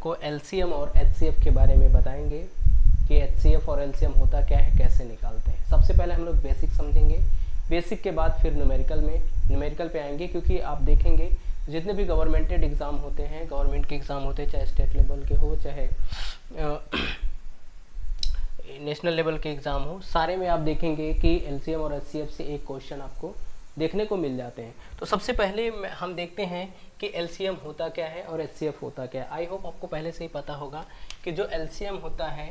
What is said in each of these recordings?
आपको एलसीएम और एचसीएफ के बारे में बताएंगे कि एचसीएफ और एलसीएम होता क्या है, कैसे निकालते हैं। सबसे पहले हम लोग बेसिक समझेंगे, बेसिक के बाद फिर न्यूमेरिकल पे आएंगे, क्योंकि आप देखेंगे जितने भी गवर्नमेंटेड एग्ज़ाम होते हैं, गवर्नमेंट के एग्ज़ाम होते हैं, चाहे स्टेट लेवल के हो चाहे नेशनल लेवल के एग्ज़ाम हो, सारे में आप देखेंगे कि एलसीएम और एचसीएफ से एक क्वेश्चन आपको देखने को मिल जाते हैं। तो सबसे पहले हम देखते हैं कि एलसीएम होता क्या है और एचसीएफ होता क्या है। आई होप आपको पहले से ही पता होगा कि जो एलसीएम होता है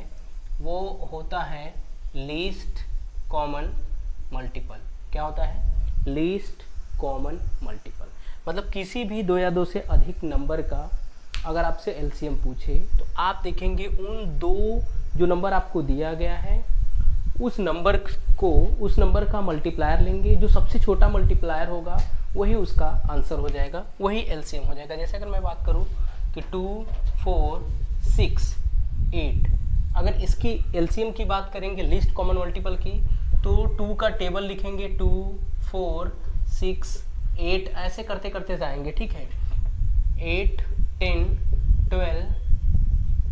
वो होता है लीस्ट कॉमन मल्टीपल। क्या होता है? Least common multiple. मतलब किसी भी दो या दो से अधिक नंबर का अगर आपसे एलसीएम पूछे तो आप देखेंगे उन दो जो नंबर आपको दिया गया है उस नंबर का मल्टीप्लायर लेंगे। जो सबसे छोटा मल्टीप्लायर होगा वही उसका आंसर हो जाएगा, वही एलसीएम हो जाएगा। जैसे अगर मैं बात करूं कि 2, 4, 6, 8, अगर इसकी एलसीएम की बात करेंगे लीस्ट कॉमन मल्टीपल की, तो 2 का टेबल लिखेंगे, 2, 4, 6, 8 ऐसे करते करते जाएंगे, ठीक है। 8, 10, 12,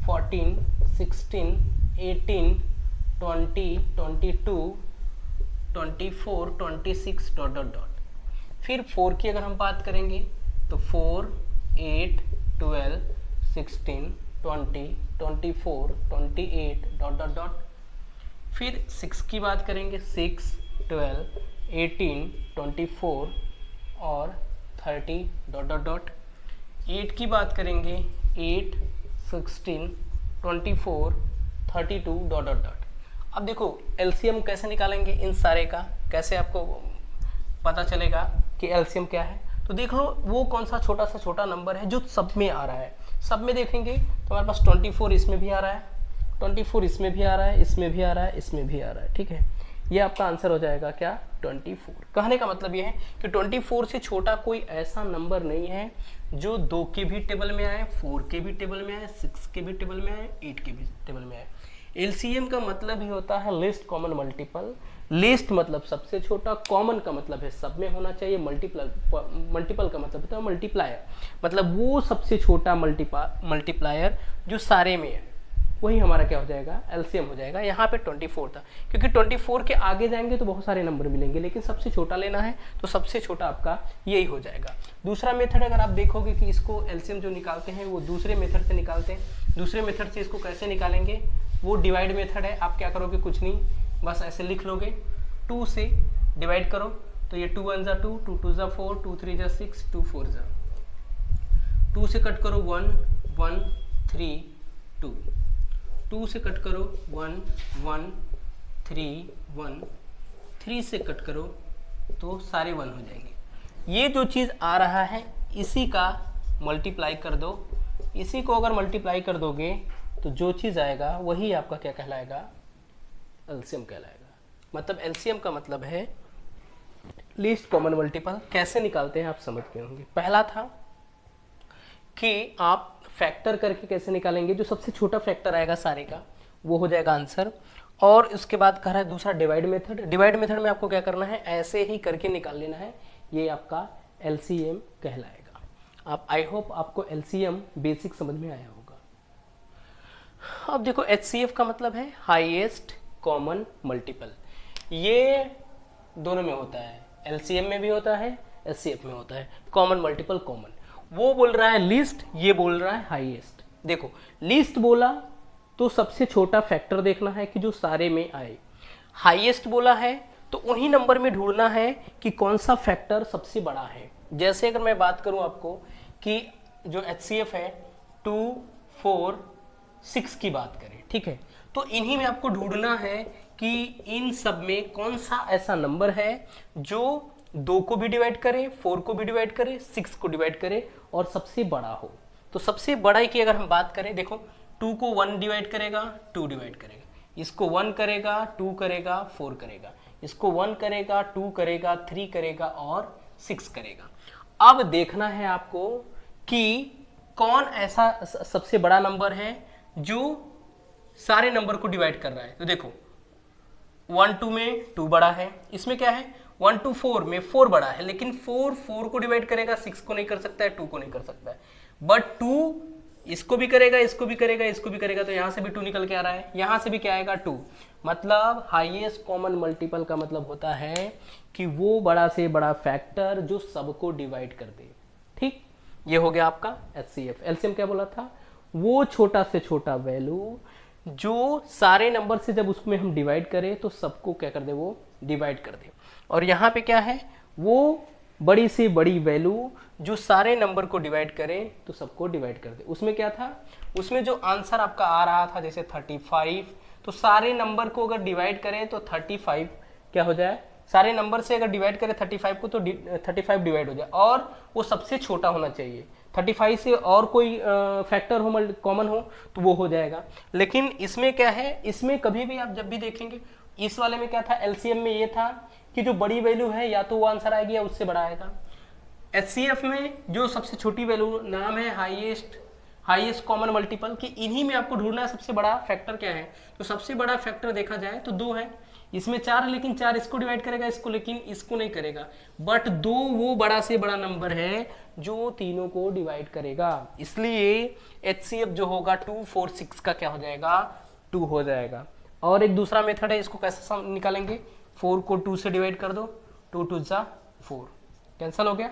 14, 16, 18, 20, 22, 24, 26 डॉट डॉट डॉट। फिर 4 की अगर हम बात करेंगे तो 4, 8, 12, 16, 20, 24, 28 डॉट डॉट डॉट। फिर 6 की बात करेंगे, 6, 12, 18, 24 और 30 डॉट डॉट डॉट। 8 की बात करेंगे, 8, 16, 24, 32 डॉट डॉट डॉट। अब देखो एलसीएम कैसे निकालेंगे इन सारे का, कैसे आपको पता चलेगा कि एलसीएम क्या है। तो देख लो वो कौन सा छोटा नंबर है जो सब में आ रहा है। सब में देखेंगे तो हमारे पास 24 इसमें भी आ रहा है, 24 इसमें भी आ रहा है, इसमें भी आ रहा है, इसमें भी आ रहा है, ठीक है। ये आपका आंसर हो जाएगा क्या? 24। कहने का मतलब ये है कि 24 से छोटा कोई ऐसा नंबर नहीं है जो 2 के भी टेबल में आए, 4 के भी टेबल में आए, 6 के भी टेबल में आए, 8 के भी टेबल में आए। एलसीएम का मतलब ही होता है लिस्ट कॉमन मल्टीपल। लिस्ट मतलब सबसे छोटा, कॉमन का मतलब है सब में होना चाहिए, मल्टीपल का मतलब होता है मल्टीप्लायर, मतलब वो सबसे छोटा मल्टीप्लायर जो सारे में है, वही हमारा क्या हो जाएगा? एलसीएम हो जाएगा। यहाँ पे 24 था, क्योंकि 24 के आगे जाएंगे तो बहुत सारे नंबर मिलेंगे, लेकिन सबसे छोटा लेना है तो सबसे छोटा आपका यही हो जाएगा। दूसरा मेथड अगर आप देखोगे कि इसको एलसीएम जो निकालते हैं वो दूसरे मेथड से निकालते हैं। दूसरे मेथड से इसको कैसे निकालेंगे? वो डिवाइड मेथड है। आप क्या करोगे? कुछ नहीं, बस ऐसे लिख लोगे, 2 से डिवाइड करो तो ये 2 1 जा 2, 2 2 जा 4, 2 3 जा 6, 2 4 जा 2 से कट करो 1 1 3 2, 2 से कट करो 1 1 3 1, 3 से कट करो तो सारे 1 हो जाएंगे। ये जो चीज़ आ रहा है इसी का मल्टीप्लाई कर दो। इसी को अगर मल्टीप्लाई कर दोगे तो जो चीज़ आएगा वही आपका क्या कहलाएगा? एलसीएम कहलाएगा। मतलब एलसीएम का मतलब है लीस्ट कॉमन मल्टीपल। कैसे निकालते हैं आप समझ गए होंगे। पहला था कि आप फैक्टर करके कैसे निकालेंगे, जो सबसे छोटा फैक्टर आएगा सारे का वो हो जाएगा आंसर। और उसके बाद कह रहा है दूसरा डिवाइड मेथड। डिवाइड मेथड में आपको क्या करना है? ऐसे ही करके निकाल लेना है, ये आपका एलसीएम कहलाएगा। आप आई होप आपको एलसीएम बेसिक समझ में आया होगा। अब देखो एचसीएफ का मतलब है हाईएस्ट कॉमन मल्टीपल। ये दोनों में होता है, एलसीएम में भी होता है, एचसीएफ में होता है। कॉमन मल्टीपल कॉमन, वो बोल रहा है लीस्ट, ये बोल रहा है हाईएस्ट। देखो लीस्ट बोला तो सबसे छोटा फैक्टर देखना है कि जो सारे में आए। हाईएस्ट बोला है तो उन्हीं नंबर में ढूंढना है कि कौन सा फैक्टर सबसे बड़ा है। जैसे अगर मैं बात करूं आपको कि जो एचसीएफ है 2, 4, 6 की बात करें, ठीक है, तो इन्हीं में आपको ढूंढना है कि इन सब में कौन सा ऐसा नंबर है जो 2 को भी डिवाइड करे, 4 को भी डिवाइड करे, 6 को डिवाइड करे और सबसे बड़ा हो। तो सबसे बड़ा की अगर हम बात करें, देखो 2 को 1 डिवाइड करेगा, 2 डिवाइड करेगा, इसको 1 करेगा, 2 करेगा, 4 करेगा, इसको 1 करेगा, 2 करेगा, 3 करेगा और 6 करेगा। अब देखना है आपको कि कौन ऐसा सबसे बड़ा नंबर है जो सारे नंबर को डिवाइड कर रहा है। तो देखो 1 2 में 2 बड़ा है, इसमें क्या है 1 2 4 में 4 बड़ा है, लेकिन 4 4 को डिवाइड करेगा, 6 को नहीं कर सकता है, 2 को नहीं कर सकता है, बट 2 इसको भी करेगा, इसको भी करेगा, इसको भी करेगा, तो यहाँ से भी 2 निकल के आ रहा है, यहाँ से भी क्या आएगा 2। मतलब हाईएस्ट कॉमन मल्टीपल का मतलब होता है कि वो बड़ा से बड़ा फैक्टर जो सबको डिवाइड कर दे। ठीक, ये हो गया आपका एचसीएफ। एलसीएम क्या बोला था, वो छोटा से छोटा वैल्यू जो सारे नंबर से जब उसमें हम डिवाइड करें तो सबको क्या कर दे, वो डिवाइड कर दे। और यहाँ पे क्या है, वो बड़ी से बड़ी वैल्यू जो सारे नंबर को डिवाइड करे तो सबको डिवाइड कर दे। उसमें क्या था, उसमें जो आंसर आपका आ रहा था जैसे 35, तो सारे नंबर को अगर डिवाइड करें तो 35 क्या हो जाए, सारे नंबर से अगर डिवाइड करें 35 को तो 35 डिवाइड हो जाए, और वो सबसे छोटा होना चाहिए। 35 से और कोई फैक्टर हो, कॉमन हो, तो वो हो जाएगा। लेकिन इसमें क्या है, इसमें कभी भी आप जब भी देखेंगे, इस वाले में क्या था, एलसीएम में ये था कि जो बड़ी वैल्यू है या तो वो आंसर आएगी या उससे बड़ा आएगा। एचसीएफ में जो सबसे छोटी वैल्यू नाम है हाईएस्ट कॉमन मल्टीपल, कि इन्हीं में आपको ढूंढना है सबसे बड़ा फैक्टर क्या है। तो सबसे बड़ा फैक्टर देखा जाए तो 2 है, इसमें 4 है, लेकिन 4 इसको डिवाइड करेगा, इसको, लेकिन इसको नहीं करेगा। बट 2 वो बड़ा से बड़ा नंबर है जो तीनों को डिवाइड करेगा, इसलिए एचसीएफ जो होगा 2, 4, 6 का क्या हो जाएगा, 2 हो जाएगा। और एक दूसरा मेथड है, इसको कैसे निकालेंगे, 4 को 2 से डिवाइड कर दो, 2 2 जा 4, कैंसिल हो गया,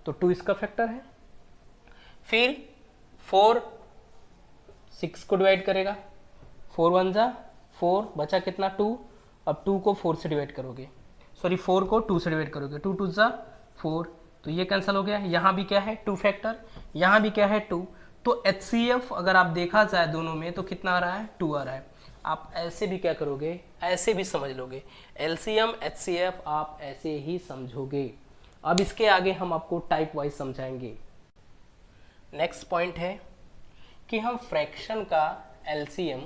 तो 2 इसका फैक्टर है। फिर 4 6 को डिवाइड करेगा, 4 1 जा 4, बचा कितना 2। अब 2 को 4 से डिवाइड करोगे, सॉरी 4 को 2 से डिवाइड करोगे, 2 2 जा 4, तो ये कैंसिल हो गया। यहाँ भी क्या है 2 फैक्टर, यहाँ भी क्या है 2। तो एचसीएफ अगर आप देखा जाए दोनों में तो कितना आ रहा है, 2 आ रहा है। आप ऐसे भी क्या करोगे, ऐसे भी समझ लोगे, एलसीएम एचसीएफ आप ऐसे ही समझोगे। अब इसके आगे हम आपको टाइप वाइज समझाएंगे। नेक्स्ट पॉइंट है कि हम फ्रैक्शन का एलसीएम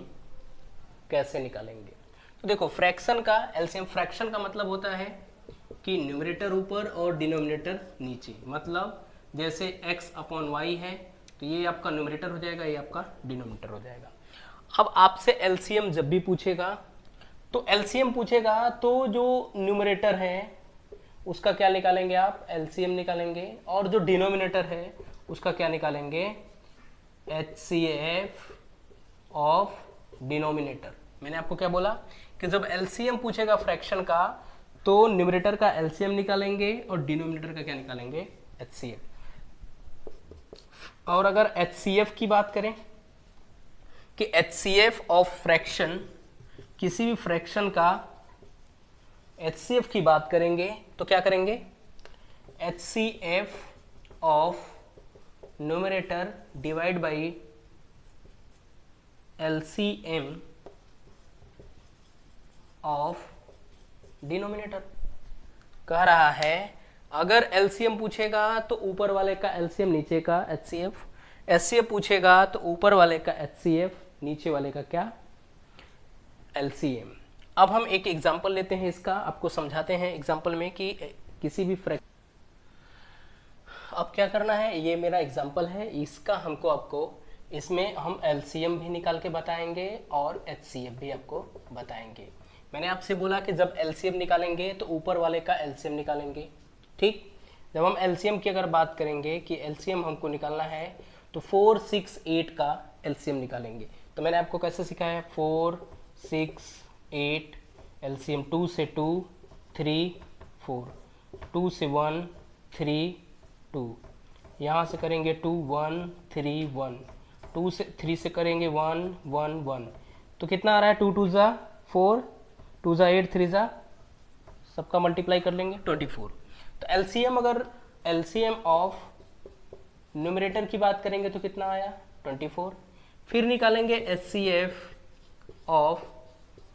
कैसे निकालेंगे। तो देखो, फ्रैक्शन का एलसीएम, फ्रैक्शन का मतलब होता है कि न्यूमरेटर ऊपर और डिनोमिनेटर नीचे। मतलब जैसे x/y है तो ये आपका न्यूमरेटर हो जाएगा, ये आपका डिनोमिनेटर हो जाएगा। अब आपसे एलसीएम जब भी पूछेगा तो एलसीएम पूछेगा तो जो न्यूमरेटर है उसका क्या निकालेंगे आप, एलसीएम निकालेंगे, और जो डिनोमिनेटर है उसका क्या निकालेंगे, एचसीएफ ऑफ डिनोमिनेटर। मैंने आपको क्या बोला कि जब एलसीएम पूछेगा फ्रैक्शन का तो न्यूमरेटर का एलसीएम निकालेंगे और डिनोमिनेटर का क्या निकालेंगे, एचसीएफ। और अगर एचसीएफ की बात करें कि एचसीएफ ऑफ फ्रैक्शन, किसी भी फ्रैक्शन का एचसीएफ की बात करेंगे तो क्या करेंगे, HCF of numerator divide by LCM of denominator. कह रहा है अगर एलसीएम पूछेगा तो ऊपर वाले का एलसीएम, नीचे का एचसीएफ। एचसीएफ पूछेगा तो ऊपर वाले का एचसीएफ, नीचे वाले का क्या, एलसीएम। अब हम एक एग्जांपल लेते हैं, इसका आपको समझाते हैं एग्जांपल में कि किसी भी फ्रैक्शन, अब क्या करना है, ये मेरा एग्जांपल है, इसका हमको आपको इसमें हम एलसीएम भी निकाल के बताएंगे और एचसीएफ भी आपको बताएंगे। मैंने आपसे बोला कि जब एलसीएम निकालेंगे तो ऊपर वाले का एलसीएम निकालेंगे। ठीक, जब हम एलसीएम की अगर बात करेंगे कि एलसीएम हमको निकालना है तो 4 6 8 का एलसीएम निकालेंगे। तो मैंने आपको कैसे सिखाया है, 4 6 8 एलसीएम, 2 से 2 3 4, 2 से 1 3 2, यहाँ से करेंगे 2 1 3 1, 2 से 3 से करेंगे 1 1 1, तो कितना आ रहा है, 2 2 जा 4, 2 जा 8, 3 जा, सबका मल्टीप्लाई कर लेंगे 24। तो एलसीएम, अगर एलसीएम ऑफ न्यूमरेटर की बात करेंगे तो कितना आया, 24। फिर निकालेंगे एचसीएफ ऑफ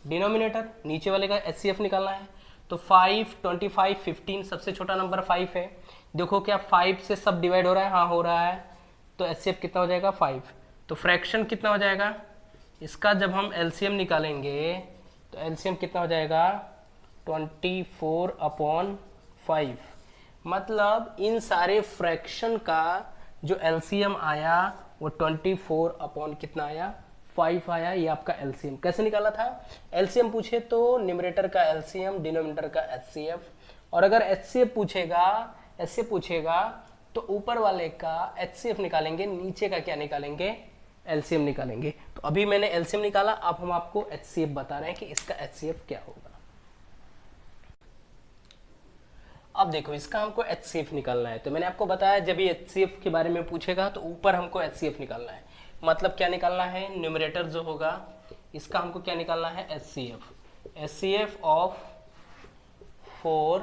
डिनोमिनेटर, नीचे वाले का एचसीएफ निकालना है। तो 5 25 15, सबसे छोटा नंबर 5 है। देखो क्या 5 से सब डिवाइड हो रहा है, हाँ हो रहा है, तो एचसीएफ कितना हो जाएगा, 5। तो फ्रैक्शन कितना हो जाएगा इसका, जब हम एलसीएम निकालेंगे तो एलसीएम कितना हो जाएगा, 24/5। मतलब इन सारे फ्रैक्शन का जो एलसीएम आया वो 24 कितना आया, 5 आया। ये आपका एलसीएम कैसे निकाला था, एलसीएम पूछे तो न्यूमरेटर का एलसीएम, डिनोमिनेटर का एचसीएफ, और अगर एचसीएफ पूछेगा तो ऊपर वाले का एचसीएफ निकालेंगे, नीचे का क्या निकालेंगे, एलसीएम निकालेंगे। तो अभी मैंने एलसीएम निकाला, अब हम आपको एचसीएफ बता रहे हैं कि इसका एचसीएफ क्या होगा। अब देखो इसका हमको एचसीएफ निकालना है, तो मैंने आपको बताया जब ये एचसीएफ के बारे में पूछेगा तो ऊपर हमको एचसीएफ निकालना है। मतलब क्या निकालना है, न्यूमरेटर जो होगा इसका हमको क्या निकालना है, एचसीएफ। HCF of 4,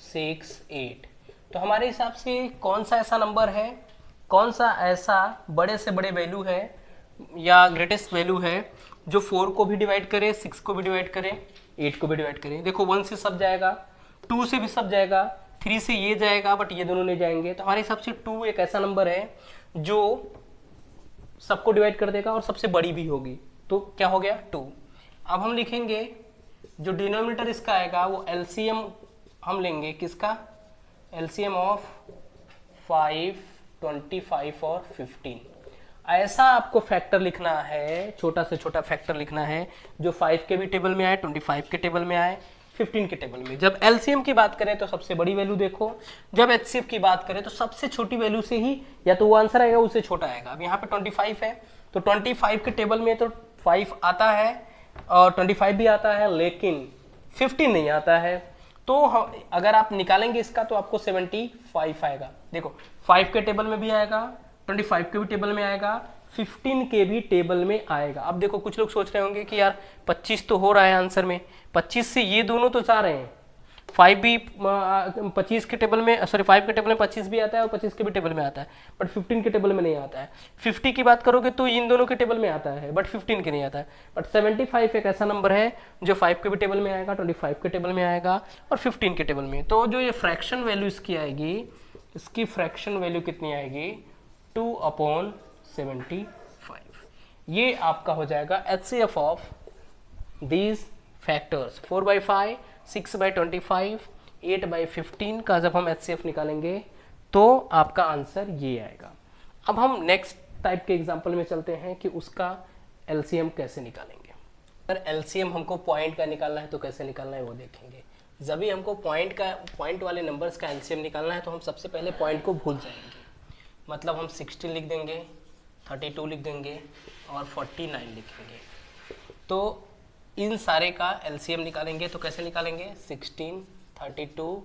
6, 8। तो हमारे हिसाब से कौन सा ऐसा नंबर है, कौन सा ऐसा बड़े से बड़े वैल्यू है या ग्रेटेस्ट वैल्यू है जो 4 को भी डिवाइड करे, 6 को भी डिवाइड करे, 8 को भी डिवाइड करे। देखो 1 से सब जाएगा, 2 से भी सब जाएगा, 3 से ये जाएगा बट ये दोनों नहीं जाएंगे। तो हमारे हिसाब से 2 एक ऐसा नंबर है जो सबको डिवाइड कर देगा और सबसे बड़ी भी होगी। तो क्या हो गया, 2। अब हम लिखेंगे जो डिनोमिनेटर इसका आएगा वो एलसीएम हम लेंगे, किसका, एलसीएम ऑफ 5, 25 और 15। ऐसा आपको फैक्टर लिखना है, छोटा से छोटा फैक्टर लिखना है जो 5 के भी टेबल में आए, 25 के टेबल में आए, 15 के टेबल में। जब एलसीएम की बात करें तो सबसे बड़ी वैल्यू देखो, जब एचसीएफ की बात करें तो सबसे छोटी वैल्यू से ही या तो वो आंसर आएगा उससे छोटा आएगा। अब यहाँ पे 25 है तो 25 के टेबल में तो 5 आता है और 25 भी आता है, लेकिन 15 नहीं आता है। तो अगर आप निकालेंगे इसका तो आपको 75 आएगा। देखो 5 के टेबल में भी आएगा, 25 के भी टेबल में आएगा, 15 के भी टेबल में आएगा। अब देखो कुछ लोग सोच रहे होंगे कि यार 25 तो हो रहा है आंसर में, 25 से ये दोनों तो जा रहे हैं, 5 भी 25 के टेबल में, सॉरी 5 के टेबल में 25 भी आता है और 25 के भी टेबल में आता है, बट 15 के टेबल में नहीं आता है। 50 की बात करोगे तो इन दोनों के टेबल में आता है बट 15 के नहीं आता है। बट 75 एक ऐसा नंबर है जो 5 के भी टेबल में आएगा, 25 के टेबल में आएगा और 15 के टेबल में। तो जो ये फ्रैक्शन वैल्यू इसकी आएगी, इसकी फ्रैक्शन वैल्यू कितनी आएगी, 2/75। ये आपका हो जाएगा एचसीएफ ऑफ दीज फैक्टर्स, 4/5, 6/25, 8/15 का जब हम एचसीएफ निकालेंगे तो आपका आंसर ये आएगा। अब हम नेक्स्ट टाइप के एग्जांपल में चलते हैं कि उसका एलसीएम कैसे निकालेंगे। अगर एलसीएम हमको पॉइंट का निकालना है तो कैसे निकालना है वो देखेंगे। जब भी हमको पॉइंट वाले नंबर्स का एलसीएम निकालना है तो हम सबसे पहले पॉइंट को भूल जाएंगे। मतलब हम 16 लिख देंगे, 32 लिख देंगे और 49 लिखेंगे। तो इन सारे का एलसीएम निकालेंगे तो कैसे निकालेंगे, 16, 32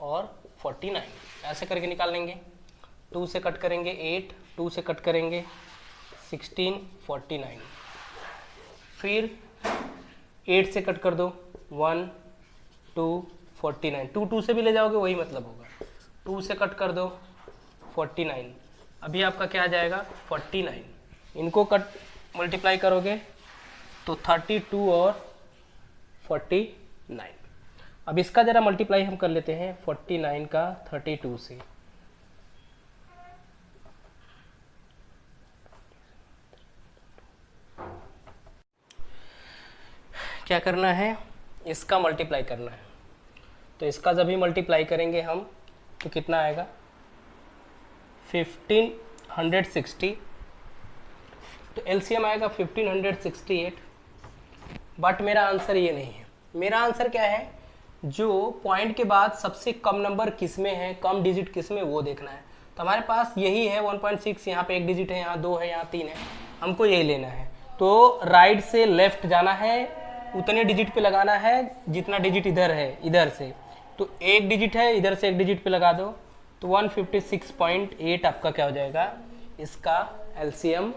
और 49 ऐसे करके निकाल लेंगे। 2 से कट करेंगे 8, 2 से कट करेंगे 16, 49, फिर 8 से कट कर दो 1, 2, 49, 2 से भी ले जाओगे वही मतलब होगा। 2 से कट कर दो 49, अभी आपका क्या आ जाएगा 49। इनको कट मल्टीप्लाई करोगे तो 32 और 49। अब इसका जरा मल्टीप्लाई हम कर लेते हैं 49 का 32 से। क्या करना है, इसका मल्टीप्लाई करना है। तो इसका जब भी मल्टीप्लाई करेंगे हम तो कितना आएगा 1560। तो एलसीएम आएगा 1568। बट मेरा आंसर ये नहीं है। मेरा आंसर क्या है, जो पॉइंट के बाद सबसे कम नंबर किस में है, कम डिजिट किस में, वो देखना है। तो हमारे पास यही है 1.6, यहाँ पे एक डिजिट है, यहाँ 2 है, यहाँ 3 है, हमको यही लेना है। तो राइट से लेफ्ट जाना है, उतने डिजिट पे लगाना है जितना डिजिट इधर है, इधर से। तो एक डिजिट है, इधर से एक डिजिट पे लगा दो तो 156.8 आपका क्या हो जाएगा, इसका एलसीएम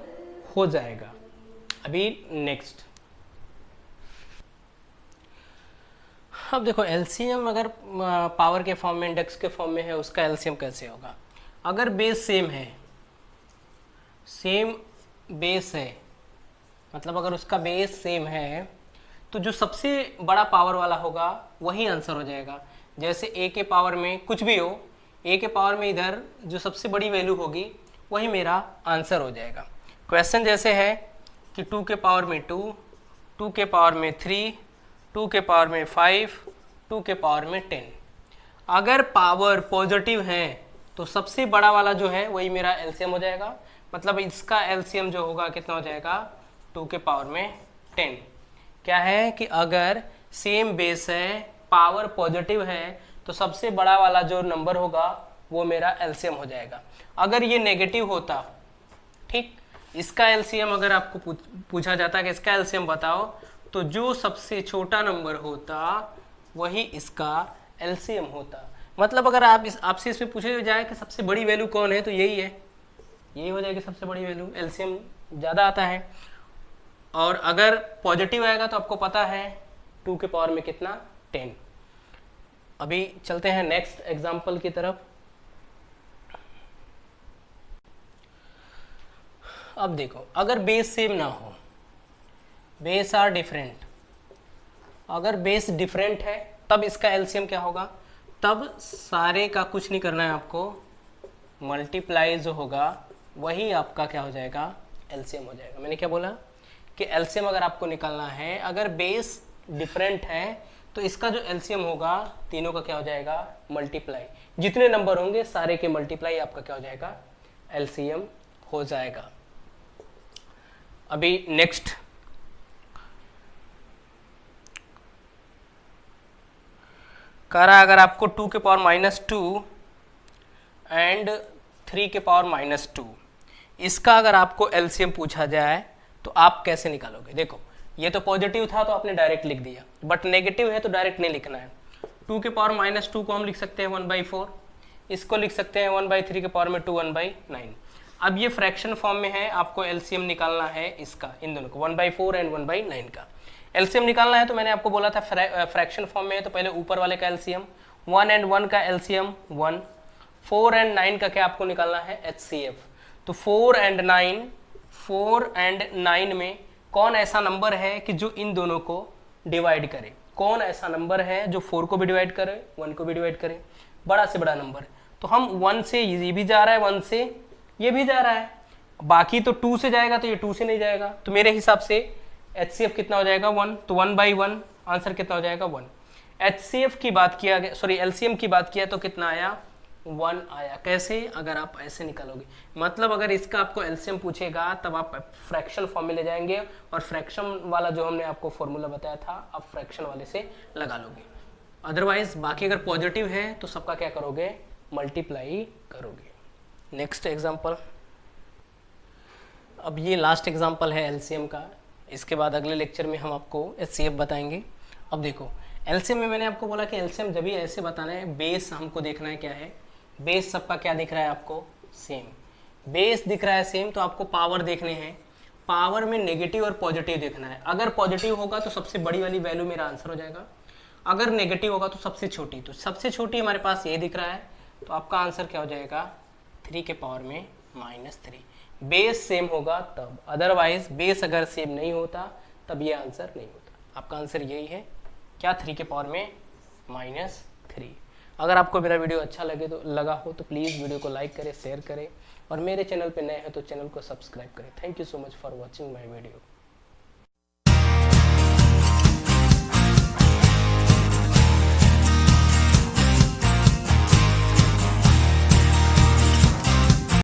हो जाएगा। अभी नेक्स्ट, अब देखो एलसीएम अगर पावर के फॉर्म में, इंडेक्स के फॉर्म में है, उसका एलसीएम कैसे होगा। अगर बेस सेम है, सेम बेस है, मतलब अगर उसका बेस सेम है तो जो सबसे बड़ा पावर वाला होगा वही आंसर हो जाएगा। जैसे a के पावर में कुछ भी हो, a के पावर में इधर जो सबसे बड़ी वैल्यू होगी वही मेरा आंसर हो जाएगा। क्वेश्चन जैसे है कि 2 के पावर में 2, 2 के पावर में 3, 2 के पावर में 5, 2 के पावर में 10। अगर पावर पॉजिटिव है तो सबसे बड़ा वाला जो है वही मेरा एलसीएम हो जाएगा। मतलब इसका एलसीएम जो होगा कितना हो जाएगा, 2 के पावर में 10। क्या है कि अगर सेम बेस है, पावर पॉजिटिव है, तो सबसे बड़ा वाला जो नंबर होगा वो मेरा एलसीएम हो जाएगा। अगर ये नेगेटिव होता, ठीक, इसका एलसीएम अगर आपको पूछा जाता कि इसका एलसीएम बताओ, तो जो सबसे छोटा नंबर होता वही इसका एलसीएम होता। मतलब अगर आपसे इसमें पूछे जाए कि सबसे बड़ी वैल्यू कौन है, तो यही है, यही हो जाएगी सबसे बड़ी वैल्यू, एलसीएम ज़्यादा आता है। और अगर पॉजिटिव आएगा तो आपको पता है 2 के पावर में कितना, 10। अभी चलते हैं नेक्स्ट एग्जाम्पल की तरफ। अब देखो, अगर बेस सेम ना हो, बेस आर डिफरेंट, अगर बेस डिफरेंट है तब इसका एलसीएम क्या होगा, तब सारे का कुछ नहीं करना है आपको, मल्टीप्लाई जो होगा वही आपका क्या हो जाएगा, एलसीएम हो जाएगा। मैंने क्या बोला कि एलसीएम अगर आपको निकालना है, अगर बेस डिफरेंट है तो इसका जो एलसीएम होगा तीनों का क्या हो जाएगा, मल्टीप्लाई, जितने नंबर होंगे सारे के मल्टीप्लाई आपका क्या हो जाएगा, एलसीएम हो जाएगा। अभी नेक्स्ट, कह रहा है अगर आपको 2 के पावर -2 एंड 3 के पावर -2, इसका अगर आपको एलसीएम पूछा जाए तो आप कैसे निकालोगे। देखो ये तो पॉजिटिव था तो आपने डायरेक्ट लिख दिया, बट नेगेटिव है तो डायरेक्ट नहीं लिखना है। 2 के पावर -2 को हम लिख सकते हैं 1/4, इसको लिख सकते हैं 1/3 के पावर में 2 1/9। अब ये फ्रैक्शन फॉर्म में है, आपको एलसीएम निकालना है इसका, इन दोनों को 1/4 एंड 1/9 का एलसीएम निकालना है। तो मैंने आपको बोला था फ्रैक्शन फॉर्म में है तो पहले ऊपर वाले का एलसीएम, 1 एंड 1 का एलसीएम 1, 4 एंड 9 का क्या आपको निकालना है, एचसीएफ। तो 4 एंड 9 में कौन ऐसा नंबर है कि जो इन दोनों को डिवाइड करे, कौन ऐसा नंबर है जो 4 को भी डिवाइड करे, 1 को भी डिवाइड करे, बड़ा से बड़ा नंबर। तो हम 1 से ये भी जा रहा है, 1 से ये भी जा रहा है, बाकी तो 2 से जाएगा तो ये 2 से नहीं जाएगा। तो मेरे हिसाब से एचसीएफ कितना हो जाएगा, 1, तो 1/1 आंसर कितना हो जाएगा, 1। एचसीएफ की बात किया गया, सॉरी एलसीएम की बात किया तो कितना आया, 1 आया। कैसे, अगर आप ऐसे निकालोगे, मतलब अगर इसका आपको एलसीएम पूछेगा तब आप फ्रैक्शन फॉर्म में ले जाएंगे और फ्रैक्शन वाला जो हमने आपको फॉर्मूला बताया था आप फ्रैक्शन वाले से लगा लोगे। अदरवाइज बाकी अगर पॉजिटिव है तो सबका क्या करोगे, मल्टीप्लाई करोगे। नेक्स्ट एग्जाम्पल, अब ये लास्ट एग्जाम्पल है एलसीएम का, इसके बाद अगले लेक्चर में हम आपको एचसीएफ बताएंगे। अब देखो एलसीएम में मैंने आपको बोला कि एलसीएम जब भी ऐसे बताना है, बेस हमको देखना है क्या है, बेस सबका क्या दिख रहा है आपको, सेम। बेस दिख रहा है सेम तो आपको पावर देखने हैं, पावर में नेगेटिव और पॉजिटिव देखना है। अगर पॉजिटिव होगा तो सबसे बड़ी वाली वैल्यू मेरा आंसर हो जाएगा, अगर नेगेटिव होगा तो सबसे छोटी, तो सबसे छोटी हमारे पास ये दिख रहा है तो आपका आंसर क्या हो जाएगा, 3 के पावर में -3। बेस सेम होगा तब, अदरवाइज बेस अगर सेम नहीं होता तब ये आंसर नहीं होता। आपका आंसर यही है क्या, 3 के पावर में -3। अगर आपको मेरा वीडियो अच्छा लगा हो तो प्लीज़ वीडियो को लाइक करें, शेयर करें और मेरे चैनल पे नए हैं तो चैनल को सब्सक्राइब करें। Thank you so much for watching my video.